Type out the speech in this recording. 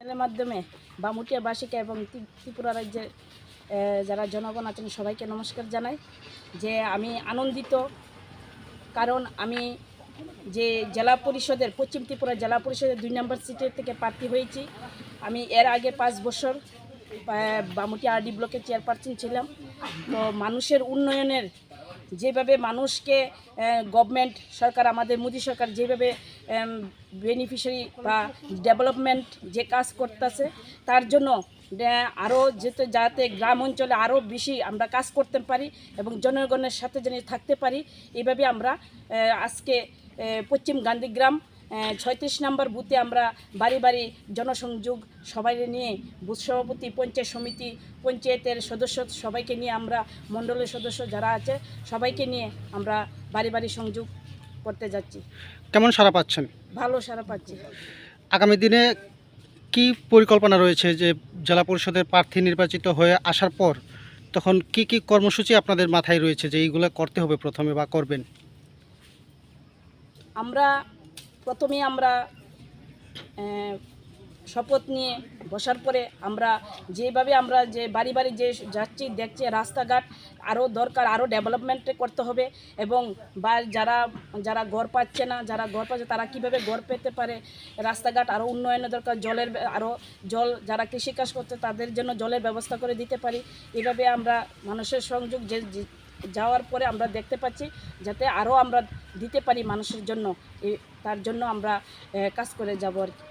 এর মাধ্যমে বামুটিয়াবাসীকে এবং ত্রিপুরা রাজ্যের যারা জনগণ আছেন সবাইকে নমস্কার জানাই। যে আমি আনন্দিত, কারণ আমি যে জেলা পরিষদের পশ্চিম ত্রিপুরা জেলা পরিষদের 2 নম্বর সিটের থেকে প্রার্থী হয়েছি। আমি এর আগে 5 বছর বামুটিয়া আরডি ব্লকের চেয়ারপারসন ছিলাম। তো মানুষের উন্নয়নের যেভাবে মানুষকে গভর্নমেন্ট সরকার, আমাদের মোদী সরকার যেভাবে বেনিফিশিয়ারি বা ডেভেলপমেন্ট যে কাজ করতেছে, তার জন্য আরও যাতে গ্রাম অঞ্চলে আরও বেশি আমরা কাজ করতে পারি এবং জনগণের সাথে যেন থাকতে পারি, এইভাবে আমরা আজকে পশ্চিম গান্ধীগ্রাম 36 নম্বর বুথে আমরা বাড়ি বাড়ি জনসংযোগ সবাই নিয়ে বুথ সভাপতি, পঞ্চায়েত সমিতি, পঞ্চায়েতের সদস্য সবাইকে নিয়ে আমরা মণ্ডলের সদস্য যারা আছে সবাইকে নিয়ে আমরা বাড়ি বাড়ি সংযোগ করতে যাচ্ছি। কেমন সাড়া পাচ্ছেন? ভালো সাড়া পাচ্ছি। আগামী দিনে কি পরিকল্পনা রয়েছে যে জেলা পরিষদের প্রার্থী নির্বাচিত হয়ে আসার পর তখন কি কর্মসূচি আপনাদের মাথায় রয়েছে যে এইগুলো করতে হবে প্রথমে বা করবেন? আমরা প্রথমে শপথ নিয়ে বসার পরে আমরা যেভাবে আমরা যে বাড়ি বাড়ি যে যাচ্ছি দেখছি, রাস্তাঘাট আরও দরকার, আরও ডেভেলপমেন্ট করতে হবে এবং বা যারা ঘর পাচ্ছে না, যারা ঘর পাচ্ছে তারা কীভাবে ঘর পেতে পারে, রাস্তাঘাট আরও উন্নয়নের দরকার, জল যারা কৃষিকাজ করছে তাদের জন্য জলের ব্যবস্থা করে দিতে পারি। এভাবে আমরা মানুষের সংযোগ যাওয়ার পরে আমরা দেখতে পাচ্ছি যাতে আরও আমরা দিতে পারি মানুষের জন্য, তার জন্য আমরা কাজ করে যাব আর কি।